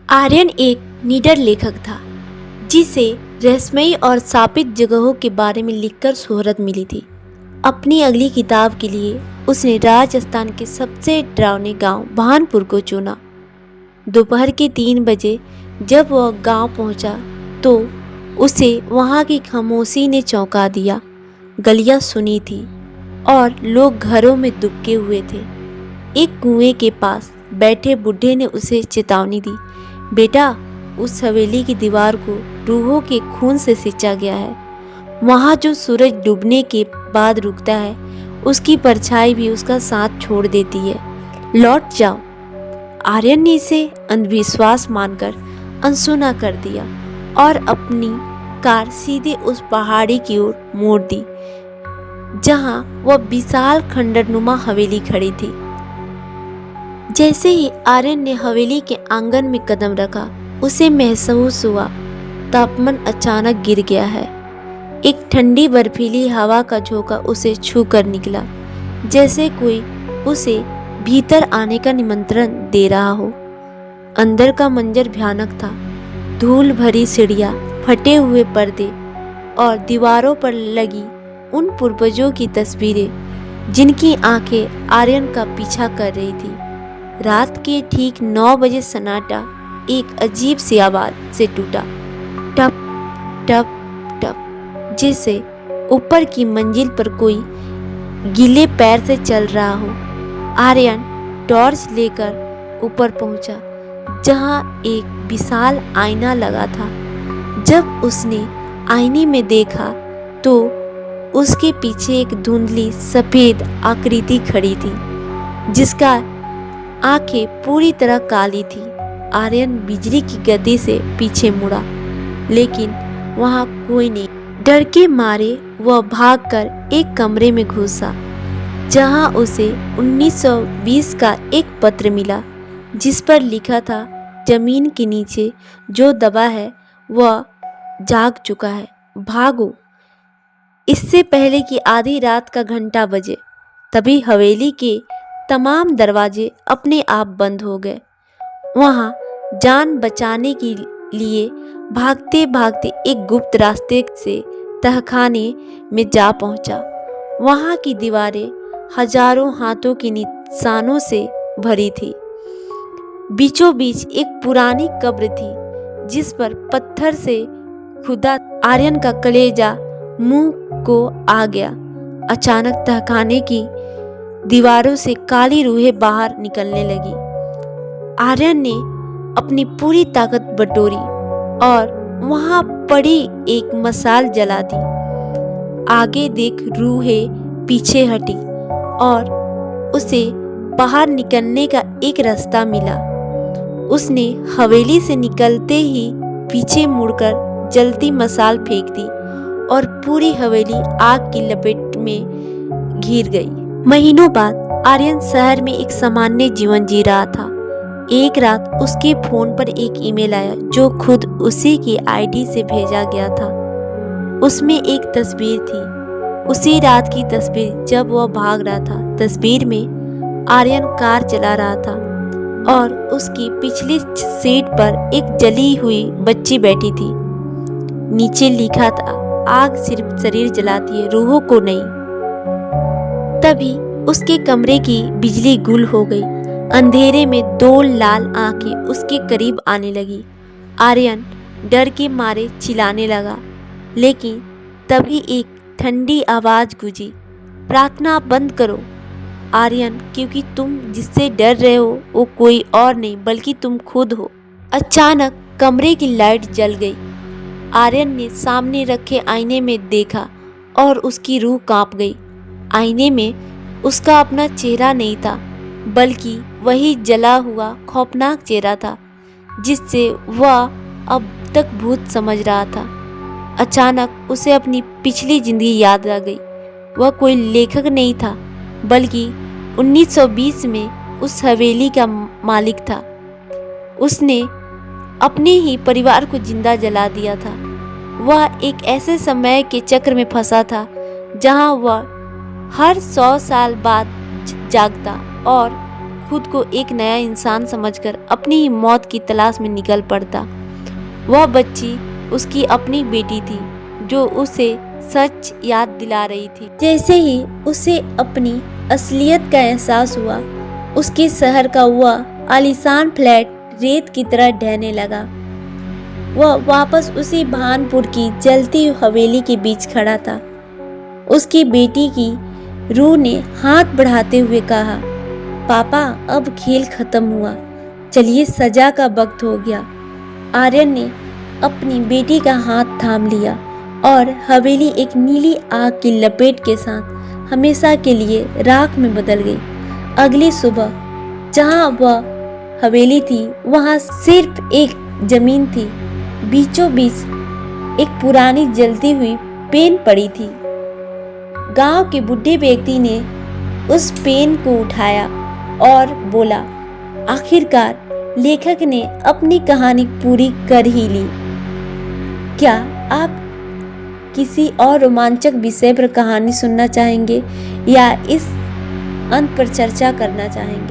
आर्यन एक निडर लेखक था जिसे रहस्यमयी और शापित जगहों के बारे में लिखकर शोहरत मिली थी। अपनी अगली किताब के लिए उसने राजस्थान के सबसे डरावने गांव भानपुर को चुना। दोपहर के 3 बजे जब वह गांव पहुंचा तो उसे वहां की खामोशी ने चौंका दिया। गलियां सुनी थी और लोग घरों में दुबके हुए थे। एक कुएं के पास बैठे बूढ़े ने उसे चेतावनी दी, बेटा, उस हवेली की दीवार को रूहों के खून से सिंचा गया है। वहाँ जो सूरज डूबने के बाद रुकता है, उसकी परछाई भी उसका साथ छोड़ देती है। लौट जाओ। आर्यन ने इसे अंधविश्वास मानकर अनसुना कर दिया और अपनी कार सीधे उस पहाड़ी की ओर मोड़ दी जहाँ वह विशाल खंडरनुमा हवेली खड़ी थी। जैसे ही आर्यन ने हवेली के आंगन में कदम रखा, उसे महसूस हुआ तापमान अचानक गिर गया है। एक ठंडी बर्फीली हवा का झोंका उसे छू कर निकला, जैसे कोई उसे भीतर आने का निमंत्रण दे रहा हो। अंदर का मंजर भयानक था। धूल भरी सीढ़ियां, फटे हुए पर्दे और दीवारों पर लगी उन पूर्वजों की तस्वीरें जिनकी आंखें आर्यन का पीछा कर रही थी। रात के ठीक 9 बजे सन्नाटा एक अजीब सी आवाज से टूटा, टप टप टप, जैसे ऊपर की मंजिल पर कोई गीले पैर से चल रहा हो। आर्यन टॉर्च लेकर ऊपर पहुंचा, जहां एक विशाल आईना लगा था। जब उसने आईने में देखा तो उसके पीछे एक धुंधली सफेद आकृति खड़ी थी, जिसका आंखें पूरी तरह काली थी। आर्यन बिजली की गति से पीछे मुड़ा, लेकिन वहां कोई नहीं। डर के मारे वह भागकर एक कमरे में घुसा, जहां उसे 1920 का एक पत्र मिला, जिस पर लिखा था, जमीन के नीचे जो दबा है वह जाग चुका है, भागो। इससे पहले कि आधी रात का घंटा बजे, तभी हवेली के तमाम दरवाजे अपने आप बंद हो गए। वहां जान बचाने के लिए भागते भागते एक गुप्त रास्ते से तहखाने में जा पहुंचा। वहां की दीवारें हजारों हाथों के निशानों से भरी थी। बीचों बीच एक पुरानी कब्र थी, जिस पर पत्थर से खुदा। आर्यन का कलेजा मुंह को आ गया। अचानक तहखाने की दीवारों से काली रूहें बाहर निकलने लगी। आर्यन ने अपनी पूरी ताकत बटोरी और वहां पड़ी एक मशाल जला दी। आगे देख रूहें पीछे हटी और उसे बाहर निकलने का एक रास्ता मिला। उसने हवेली से निकलते ही पीछे मुड़कर जलती मशाल फेंक दी और पूरी हवेली आग की लपेट में घिर गई। महीनों बाद आर्यन शहर में एक सामान्य जीवन जी रहा था। एक रात उसके फोन पर एक ईमेल आया, जो खुद उसी की आईडी से भेजा गया था। उसमें एक तस्वीर थी, उसी रात की तस्वीर जब वह भाग रहा था। तस्वीर में आर्यन कार चला रहा था और उसकी पिछली सीट पर एक जली हुई बच्ची बैठी थी। नीचे लिखा था, आग सिर्फ शरीर जलाती है, रूहों को नहीं। तभी उसके कमरे की बिजली गुल हो गई। अंधेरे में 2 लाल आंखें उसके करीब आने लगी। आर्यन डर के मारे चिल्लाने लगा, लेकिन तभी एक ठंडी आवाज गूंजी, प्रार्थना बंद करो आर्यन, क्योंकि तुम जिससे डर रहे हो वो कोई और नहीं बल्कि तुम खुद हो। अचानक कमरे की लाइट जल गई। आर्यन ने सामने रखे आईने में देखा और उसकी रूह कांप गई। आईने में उसका अपना चेहरा नहीं था, बल्कि वही जला हुआ खौफनाक चेहरा था, जिससे वह अब तक भूत समझ रहा था। अचानक उसे अपनी पिछली जिंदगी याद आ गई। वह कोई लेखक नहीं था, बल्कि 1920 में उस हवेली का मालिक था। उसने अपने ही परिवार को जिंदा जला दिया था। वह एक ऐसे समय के चक्र में फंसा था जहां वह हर 100 साल बाद जागता और खुद को एक नया इंसान समझकर अपनी ही मौत की तलाश में निकल पड़ता। वह बच्ची उसकी अपनी बेटी थी जो उसे सच याद दिला रही थी। जैसे ही उसे अपनी असलियत का एहसास हुआ, उसके शहर का वह आलीशान फ्लैट रेत की तरह ढहने लगा। वह वापस उसी भानपुर की जलती हुई हवेली के बीच खड़ा था। उसकी बेटी की रूह ने हाथ बढ़ाते हुए कहा, पापा अब खेल खत्म हुआ, चलिए सजा का वक्त हो गया। आर्यन ने अपनी बेटी का हाथ थाम लिया और हवेली एक नीली आग की लपेट के साथ हमेशा के लिए राख में बदल गई। अगली सुबह जहां वह हवेली थी वहां सिर्फ एक जमीन थी। बीचों बीच एक पुरानी जलती हुई पेन पड़ी थी। गांव के बुढ़े व्यक्ति ने उस पेन को उठाया और बोला, आखिरकार लेखक ने अपनी कहानी पूरी कर ही ली। क्या आप किसी और रोमांचक विषय पर कहानी सुनना चाहेंगे या इस अंत पर चर्चा करना चाहेंगे?